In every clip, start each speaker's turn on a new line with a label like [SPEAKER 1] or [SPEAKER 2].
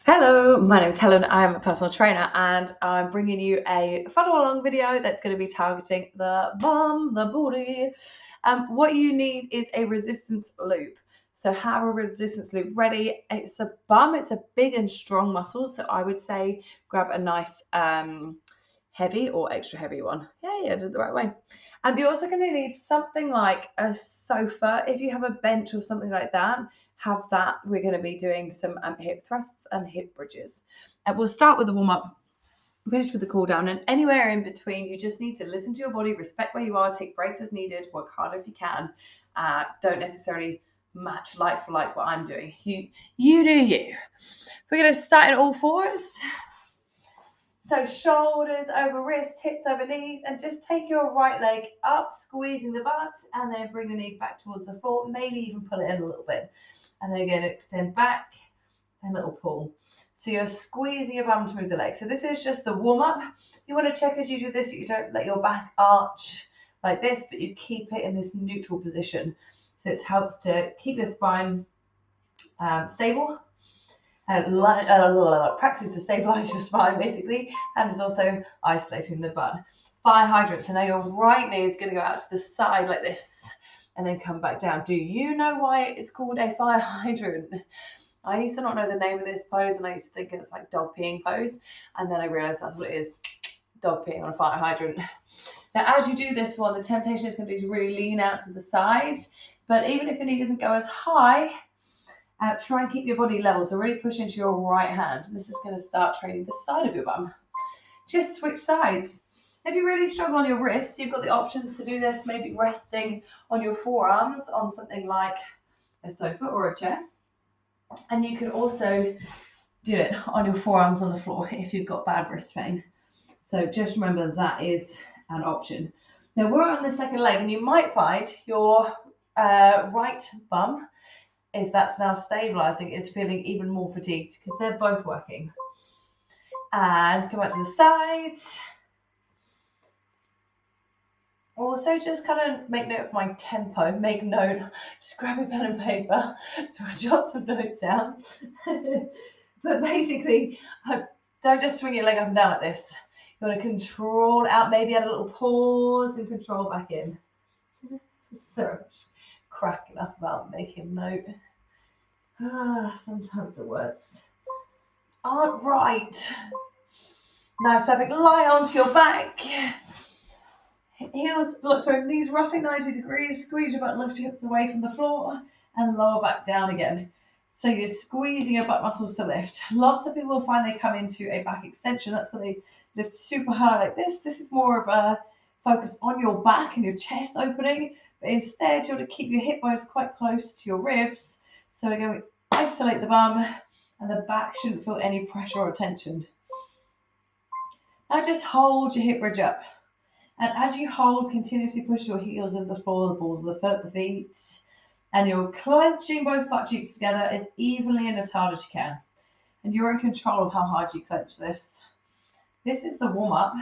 [SPEAKER 1] Hello, my name is Helen. I'm a personal trainer and I'm bringing you a follow along video that's going to be targeting the bum, the booty. What you need is a resistance loop. So have a resistance loop ready. It's the bum, it's a big and strong muscle. So I would say grab a nice heavy or extra heavy one. Yeah, I did it the right way. You're also going to need something like a sofa. If you have a bench or something like that, have that. We're going to be doing some hip thrusts and hip bridges. And we'll start with the warm up, finish with the cool down, and anywhere in between, you just need to listen to your body, respect where you are, take breaks as needed, work hard if you can. Don't necessarily match like for like what I'm doing. You do you. We're going to start in all fours. So shoulders over wrists, hips over knees, and just take your right leg up, squeezing the butt, and then bring the knee back towards the floor, maybe even pull it in a little bit. And then again, extend back, and little pull. So you're squeezing your bum to move the leg. So this is just the warm up. You want to check as you do this, you don't let your back arch like this, but you keep it in this neutral position. So it helps to keep your spine stable. Practice to stabilize your spine basically, and is also isolating the butt. Fire hydrant. So now your right knee is going to go out to the side like this and then come back down. Do you know why it's called a fire hydrant? I used to not know the name of this pose, and I used to think it's like dog peeing pose, and then I realized that's what it is, dog peeing on a fire hydrant. Now as you do this one, the temptation is going to be to really lean out to the side, but even if your knee doesn't go as high, try and keep your body level, so really push into your right hand. This is going to start training the side of your bum. Just switch sides. If you really struggle on your wrists, you've got the options to do this, maybe resting on your forearms on something like a sofa or a chair. And you can also do it on your forearms on the floor if you've got bad wrist pain. So just remember that is an option. Now we're on the second leg, and you might find your right bum that's now stabilizing is feeling even more fatigued because they're both working. And come back to the side. Also, just kind of make note of my tempo. Make note. Just grab a pen and paper, jot some notes down. But basically, don't just swing your leg up and down like this. You want to control out, maybe add a little pause and control back in. So I'm just cracking up about making note. Sometimes the words aren't right. Nice, perfect. Lie onto your back. Knees roughly 90 degrees. Squeeze your butt, lift your hips away from the floor, and lower back down again. So you're squeezing your butt muscles to lift. Lots of people find they come into a back extension. That's where they lift super high like this. This is more of a focus on your back and your chest opening. But instead, you want to keep your hip bones quite close to your ribs. So we're going to isolate the bum, and the back shouldn't feel any pressure or tension. Now just hold your hip bridge up. And as you hold, continuously push your heels into the floor, the balls of the foot, the feet. And you're clenching both butt cheeks together as evenly and as hard as you can. And you're in control of how hard you clench this. This is the warm up.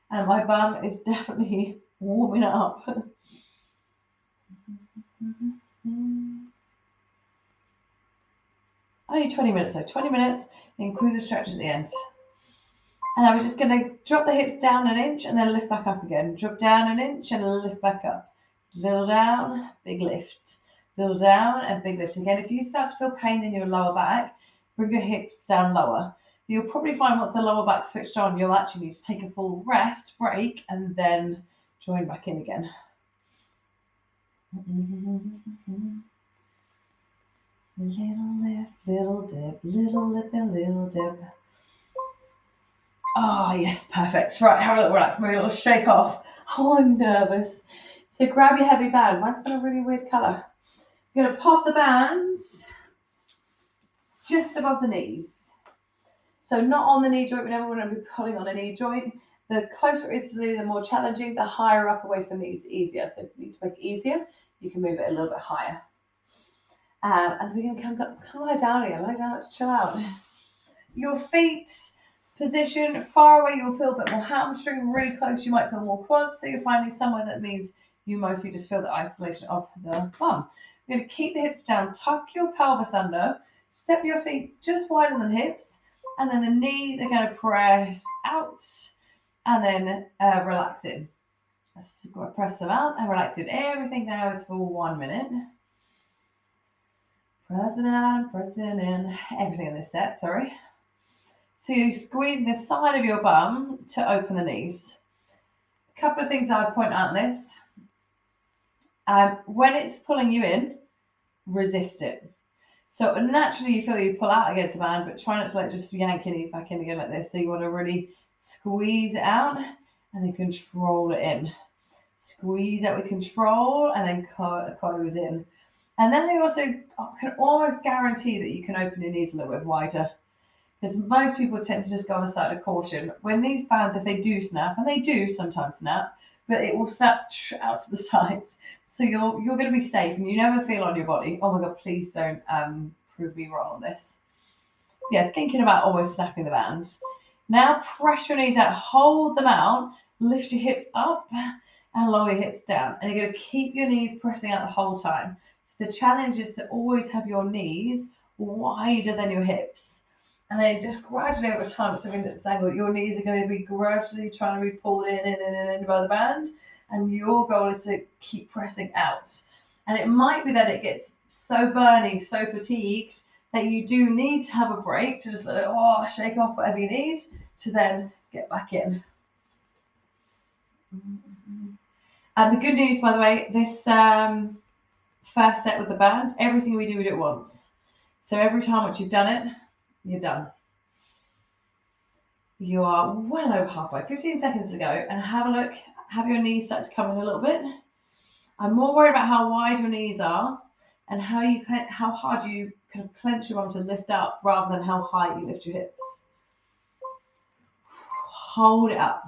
[SPEAKER 1] And my bum is definitely warming up. Only 20 minutes though. 20 minutes includes a stretch at the end. And I was just going to drop the hips down an inch and then lift back up again. Drop down an inch and lift back up. Little down, big lift. Little down and big lift. Again, if you start to feel pain in your lower back, bring your hips down lower. You'll probably find once the lower back switched on, you'll actually need to take a full rest, break, and then join back in again. Little lift, little dip, little lift and little dip. Oh, yes, perfect. Right, have a little relax, maybe a little shake off. Oh, I'm nervous. So grab your heavy band. Mine's got a really weird colour. You're going to pop the band just above the knees. So not on the knee joint. We never want to be pulling on a knee joint. The closer it is to the knee, the more challenging. The higher up away from the knees, the easier. So if you need to make it easier, you can move it a little bit higher. And we can come lie down again. Lie down, let's chill out. Your feet position far away, you'll feel a bit more hamstring. Really close, you might feel more quads. So you're finding somewhere that means you mostly just feel the isolation of the bum. You're going to keep the hips down, tuck your pelvis under, Step your feet just wider than hips, and then the knees are going to press out and then relax in. Press them out and relax in. Everything now is for 1 minute. Pressing out and pressing in. Everything in this set, sorry. So you're squeezing the side of your bum to open the knees. A couple of things I would point out in this. When it's pulling you in, resist it. So naturally you feel you pull out against the band, but try not to like just yank your knees back in again like this. So you want to really squeeze it out and then control it in. Squeeze out with control and then close in. And then I also can almost guarantee that you can open your knees a little bit wider, because most people tend to just go on the side of caution. When these bands, if they do snap, and they do sometimes snap, but it will snap out to the sides. So you're going to be safe and you never feel on your body. Oh my God, please don't prove me wrong on this. Yeah, thinking about almost snapping the band. Now press your knees out, hold them out, lift your hips up and lower your hips down. And you're going to keep your knees pressing out the whole time. So the challenge is to always have your knees wider than your hips. And then just gradually over time, at something that's angle, your knees are going to be gradually trying to be pulled in by the band. And your goal is to keep pressing out. And it might be that it gets so burny, so fatigued, that you do need to have a break to just let it shake off whatever you need to then get back in. And the good news, by the way, this first set with the band, everything we do at once. So every time once you've done it, you're done. You are well over halfway, 15 seconds to go, and have a look, have your knees start to come in a little bit. I'm more worried about how wide your knees are and how hard you kind of clench your arm to lift up rather than how high you lift your hips. Hold it up.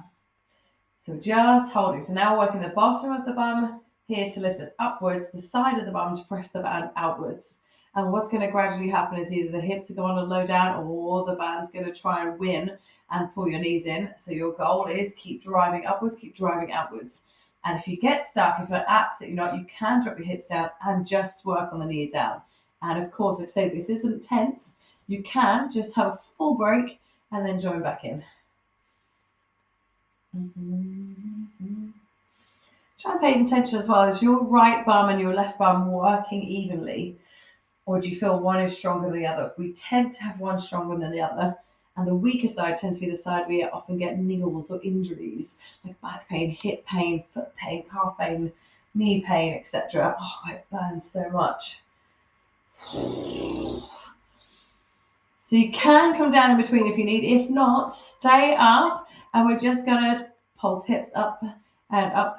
[SPEAKER 1] So just holding. So now we're working the bottom of the bum here to lift us upwards, the side of the bum to press the band outwards. And what's going to gradually happen is either the hips are going to low down or the band's going to try and win and pull your knees in. So your goal is keep driving upwards, keep driving outwards. And if you get stuck, if you're absolutely not, you can drop your hips down and just work on the knees out. And of course, if say this isn't tense, you can just have a full break and then join back in. Try and pay attention as well. Is your right bum and your left bum working evenly? Or do you feel one is stronger than the other? We tend to have one stronger than the other. And the weaker side tends to be the side we often get niggles or injuries, like back pain, hip pain, foot pain, calf pain, knee pain, etc. Oh, it burns so much. So you can come down in between if you need. If not, stay up. And we're just going to pulse hips up and up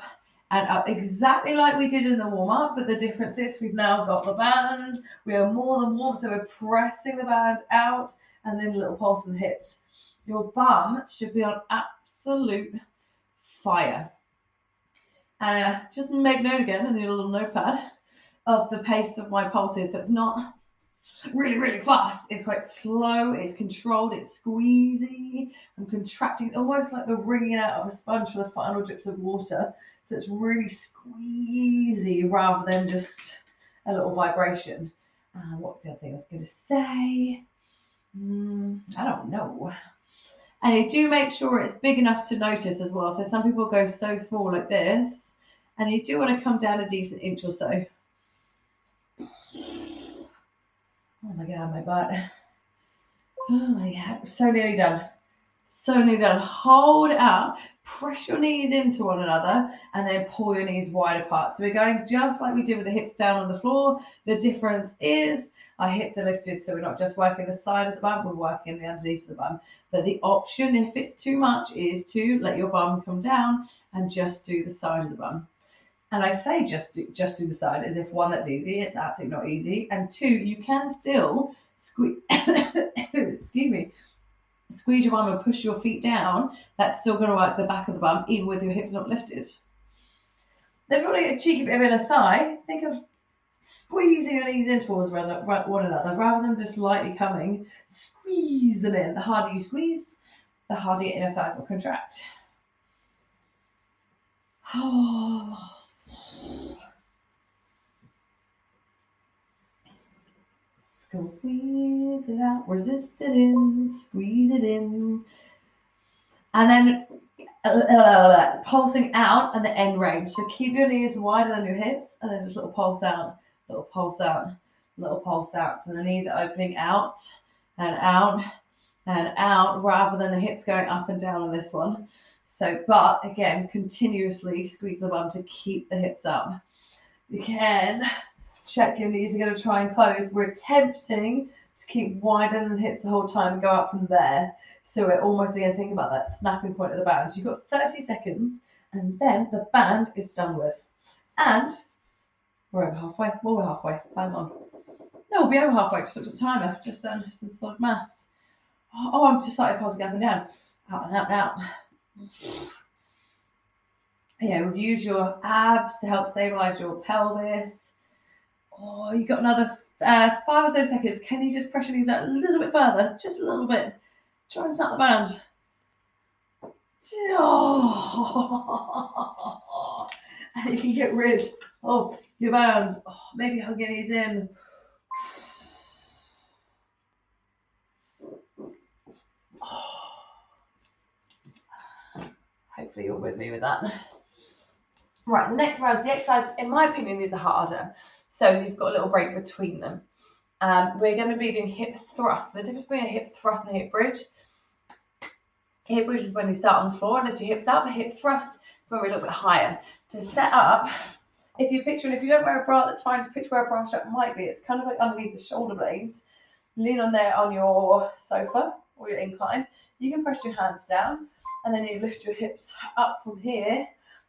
[SPEAKER 1] and up, exactly like we did in the warm-up. But the difference is we've now got the band. We are more than warm, so we're pressing the band out and then a little pulse in the hips. Your bum should be on absolute fire. And just make note again in your little notepad of the pace of my pulses. So it's not really, really fast. It's quite slow, it's controlled, it's squeezy. I'm contracting, almost like the wringing out of a sponge for the final drips of water. So it's really squeezy rather than just a little vibration. What's the other thing I was going to say? I don't know. And you do make sure it's big enough to notice as well. So some people go so small like this, and you do want to come down a decent inch or so. Oh my God, my butt. Oh my God, so nearly done. So nearly done. Hold it up, press your knees into one another, and then pull your knees wide apart. So we're going just like we did with the hips down on the floor. The difference is our hips are lifted, so we're not just working the side of the bum, we're working the underneath of the bum. But the option, if it's too much, is to let your bum come down and just do the side of the bum. And I say just do the side as if one, that's easy. It's absolutely not easy. And two, you can still squeeze, excuse me, squeeze your bum and push your feet down. That's still going to work the back of the bum, even with your hips not lifted. Then if you want to get a cheeky bit of inner thigh, think of squeezing your knees in towards one another rather than just lightly coming. Squeeze them in. The harder you squeeze, the harder your inner thighs will contract. Squeeze it out, resist it in, squeeze it in. And then pulsing out and the end range. So keep your knees wider than your hips and then just little pulse out, little pulse out, little pulse out. So the knees are opening out and out and out rather than the hips going up and down on this one. So, but again, continuously squeeze the bum to keep the hips up. You can check your knees are going to try and close. We're attempting to keep wider than the hips the whole time and go up from there. So we're almost again thinking about that snapping point of the band. You've got 30 seconds and then the band is done with. And we're over halfway. Well, we're halfway. Bang on. No, we'll be over halfway. Just looked at the timer. Just done some sort of maths. Oh, I'm just starting pulsing up and down. Out and out and out. Yeah, use your abs to help stabilize your pelvis. Oh, you got another 5 or so seconds. Can you just pressure these out a little bit further? Just a little bit. Try and start the band. Oh. And you can get rid of your band. Oh, maybe hug your knees in. Hopefully you're with me with that. Right, the next round is the exercise. In my opinion, these are harder. So you've got a little break between them. We're going to be doing hip thrust. The difference between a hip thrust and a hip bridge. Hip bridge is when you start on the floor and lift your hips up. A hip thrust is when we're a little bit higher. To set up, if you picture, and if you don't wear a bra, that's fine. Just picture where a bra strap might be. It's kind of like underneath the shoulder blades. Lean on there on your sofa or your incline. You can press your hands down and then you lift your hips up from here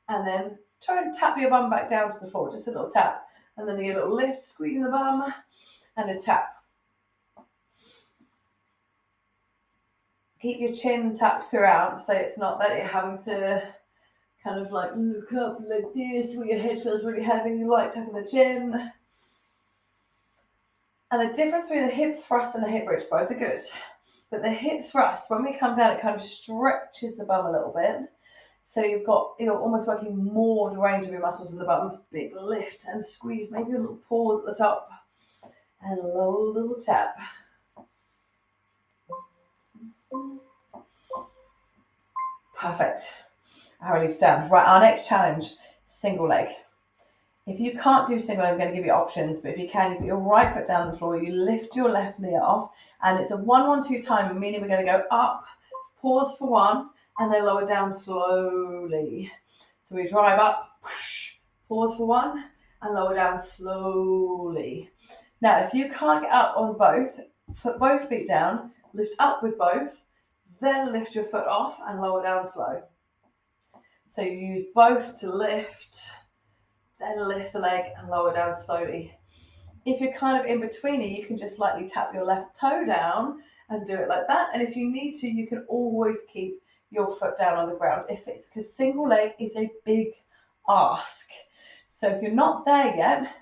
[SPEAKER 1] and then try and tap your bum back down to the floor. Just a little tap. And then you get a little lift, squeezing the bum and a tap. Keep your chin tucked throughout so it's not that you're having to kind of like look up like this where your head feels really heavy. You like tucking the chin. And the difference between the hip thrust and the hip bridge, both are good. But the hip thrust, when we come down, it kind of stretches the bum a little bit. So you've got, almost working more of the range of your muscles in the bum. Big lift and squeeze, maybe a little pause at the top. And a low little tap. Perfect. I release down. Right, our next challenge, single leg. If you can't do single leg, I'm going to give you options, but if you can, you put your right foot down the floor, you lift your left knee off, and it's a 1-1-2 time, meaning we're going to go up, pause for 1, and then lower down slowly. So we drive up, pause for 1, and lower down slowly. Now, if you can't get up on both, put both feet down, lift up with both, then lift your foot off and lower down slow. So you use both to lift, then lift the leg and lower down slowly. If you're kind of in between it, you can just lightly tap your left toe down and do it like that. And if you need to, you can always keep your foot down on the ground. Because single leg is a big ask. So if you're not there yet,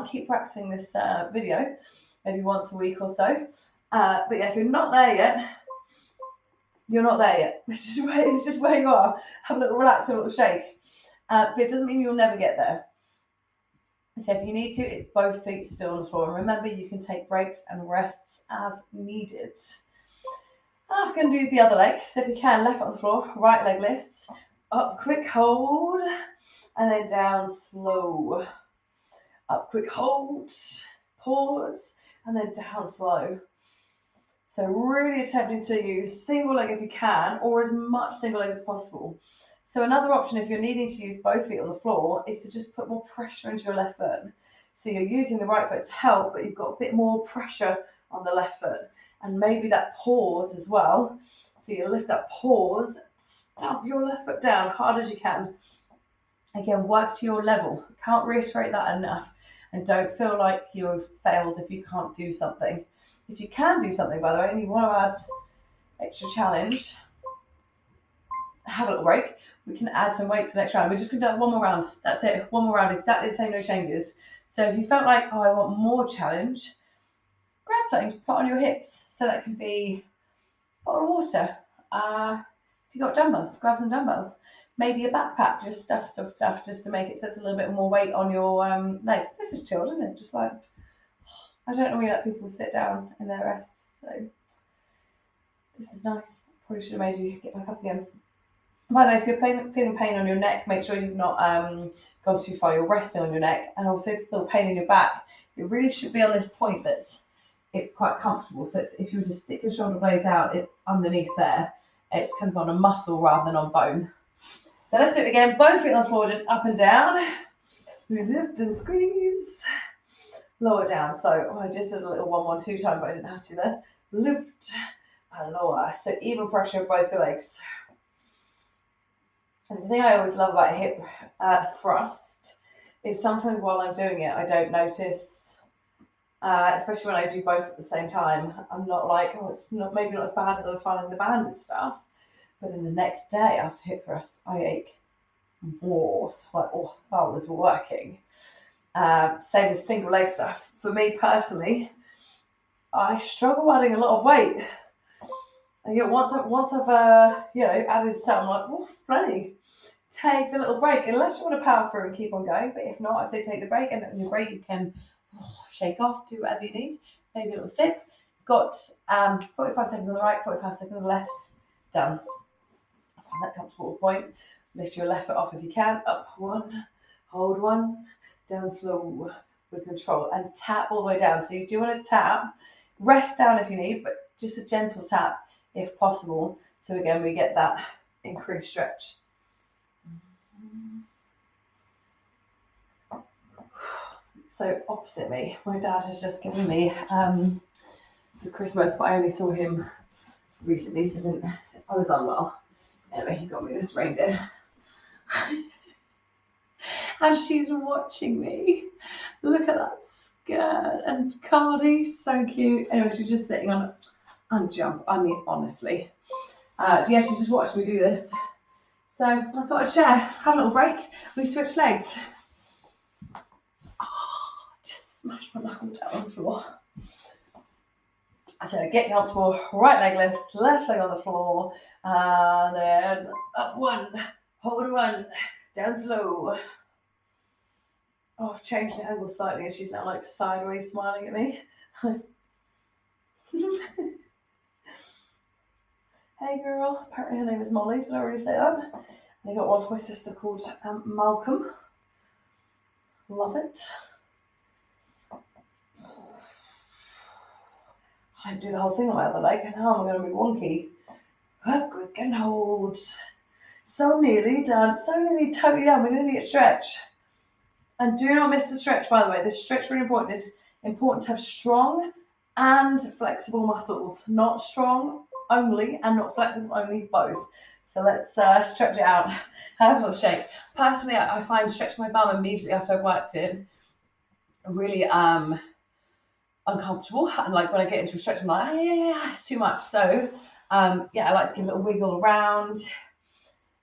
[SPEAKER 1] keep practicing this video, maybe once a week or so. But yeah, if you're not there yet, you're not there yet. It's just where you are. Have a little relax, a little shake. But it doesn't mean you'll never get there. So if you need to, it's both feet still on the floor. And remember, you can take breaks and rests as needed. I'm going to do the other leg. So if you can, left foot on the floor, right leg lifts. Up, quick hold. And then down, slow. Up, quick hold. Pause. And then down, slow. So really attempting to use single leg if you can, or as much single leg as possible. So another option, if you're needing to use both feet on the floor, is to just put more pressure into your left foot. So you're using the right foot to help, but you've got a bit more pressure on the left foot. And maybe that pause as well. So you lift that pause, stamp your left foot down hard as you can. Again, work to your level. Can't reiterate that enough. And don't feel like you've failed if you can't do something. If you can do something, by the way, and you want to add extra challenge, have a little break. We can add some weights the next round. We're just going to do one more round. That's it. One more round. Exactly the same, no changes. So if you felt like, I want more challenge, grab something to put on your hips. So that can be a bottle of water. If you've got dumbbells, grab some dumbbells. Maybe a backpack, just stuff just to make it so it's a little bit more weight on your legs. This is chilled, isn't it? Just like I don't normally let people sit down in their rests, so this is nice. Probably should have made you get back up again. By the way, if you're feeling pain on your neck, make sure you've not gone too far. You're resting on your neck, and also if you feel pain in your back, it really should be on this point it's quite comfortable. So if you were to stick your shoulder blades out, it's underneath there. It's kind of on a muscle rather than on bone. So let's do it again. Both feet on the floor, just up and down. We lift and squeeze. Lower down. So I just did a little 1-1-2 time, but I didn't have to there. Lift and lower. So even pressure of both your legs. And the thing I always love about hip thrust is sometimes while I'm doing it, I don't notice, especially when I do both at the same time. I'm not like, oh, it's not maybe not as bad as I was finding the banded stuff. But then the next day after hip thrust, I ache more. So I'm like, oh, that was working. Same with single leg stuff. For me personally, I struggle adding a lot of weight. And yet once I've added some, I'm like, oh, plenty. Take the little break, unless you want to power through and keep on going. But if not, I'd say take the break, and in the break you can shake off, do whatever you need. Maybe a little sip. Got 45 seconds on the right, 45 seconds on the left. Done. Find that comfortable point. Lift your left foot off if you can. Up one, hold one, down slow with control, and tap all the way down. So you do want to tap, rest down if you need, but just a gentle tap if possible. So again, we get that increased stretch. So opposite me, my dad has just given me for Christmas, but I only saw him recently, so I was unwell. Anyway, he got me this reindeer. And she's watching me. Look at that skirt and Cardi, so cute. Anyway, she's just sitting on and jump. I mean, honestly. Yeah, she's just watched me do this. So I thought I'd share, have a little break. We switch legs. Just smash my knuckle down on the floor. So get comfortable, right leg lifts, left leg on the floor, and then up one, hold one, down slow. Oh, I've changed the angle slightly and she's now like sideways smiling at me. Hey girl, apparently her name is Molly, did I already say that? And I got one for my sister called Malcolm. Love it. I didn't do the whole thing on my other leg, and now I'm going to be wonky. Up, quick and hold. So nearly done, so nearly totally done. We're going to get stretch. And do not miss the stretch, by the way. This stretch is really important. It's important to have strong and flexible muscles. Not strong only and not flexible only, both. So let's stretch it out. Have a little shake. Personally, I find stretching my bum immediately after I've worked it really uncomfortable. And like when I get into a stretch, I'm like, yeah, it's too much. So yeah, I like to give a little wiggle around.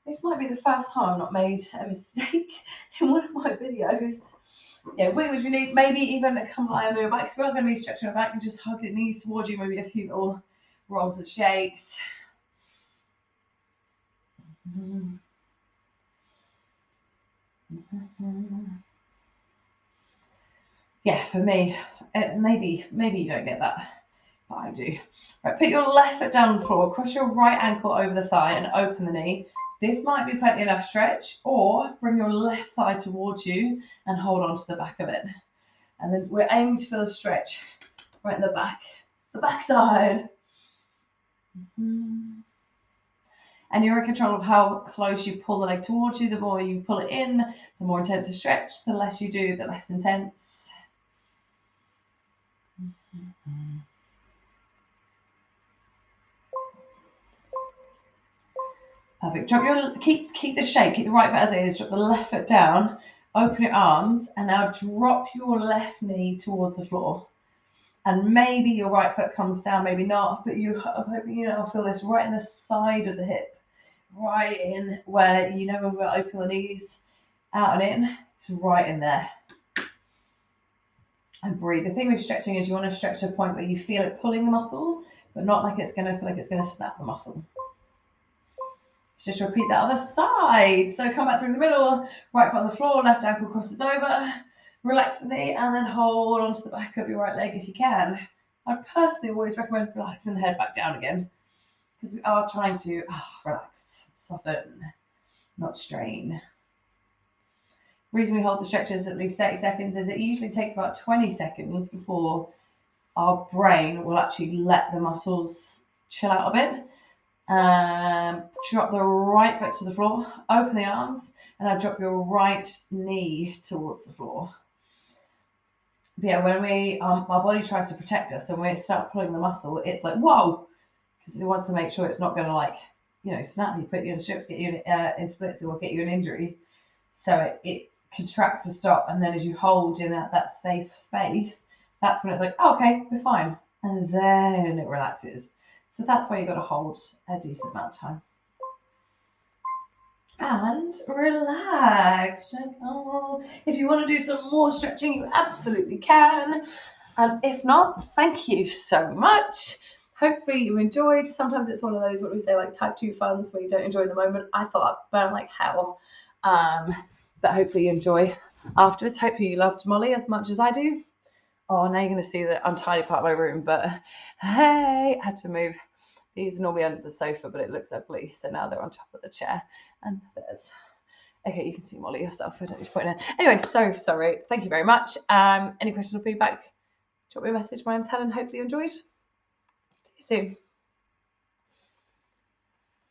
[SPEAKER 1] This might be the first time I've not made a mistake in one of my videos. Yeah, wiggles you need, maybe even come lie on your back. So we're not going to be stretching your back and just hug the knees towards you, maybe a few little rolls and shakes. Yeah, for me, maybe you don't get that, but I do. Right, put your left foot down on the floor, cross your right ankle over the thigh and open the knee. This might be plenty enough stretch, or bring your left thigh towards you and hold on to the back of it. And then we're aiming to feel a stretch right in the back side. And you're in control of how close you pull the leg towards you. The more you pull it in, the more intense the stretch. The less you do, the less intense. Perfect. Keep the shape. Keep the right foot as it is. Drop the left foot down. Open your arms, and now drop your left knee towards the floor. And maybe your right foot comes down, maybe not. But I'm hoping you now feel this right in the side of the hip, right in where when we open the knees, out and in. It's right in there. And breathe. The thing with stretching is you want to stretch to a point where you feel it pulling the muscle, but not like it's going to feel like it's going to snap the muscle. Just repeat that other side. So come back through the middle, right foot on the floor, left ankle crosses over, Relax the knee and then hold onto the back of your right leg if you can. I personally always recommend relaxing the head back down again because we are trying to relax, soften, not strain. The reason we hold the stretches at least 30 seconds is it usually takes about 20 seconds before our brain will actually let the muscles chill out a bit. Drop the right foot to the floor, open the arms, and now drop your right knee towards the floor. But yeah, when we our body tries to protect us, and when we start pulling the muscle, it's like whoa, because it wants to make sure it's not going to like snap you, put you in strips, get you in splits, or get you an injury. So it contracts to stop, and then as you hold in that safe space, that's when it's like, oh, okay, we're fine, and then it relaxes. So that's why you got to hold a decent amount of time. And relax. If you want to do some more stretching, you absolutely can. And if not, thank you so much. Hopefully you enjoyed. Sometimes it's one of those, what do we say, like type 2 funs where you don't enjoy the moment. I thought I'd burn like hell. But hopefully you enjoy afterwards. Hopefully you loved Molly as much as I do. Oh, now you're going to see the untidy part of my room. But hey, I had to move. These are normally under the sofa, but it looks ugly. So now they're on top of the chair. And there's... Okay, you can see Molly yourself. I don't need to point it. Anyway, so sorry. Thank you very much. Any questions or feedback? Drop me a message. My name's Helen. Hopefully you enjoyed. See you soon.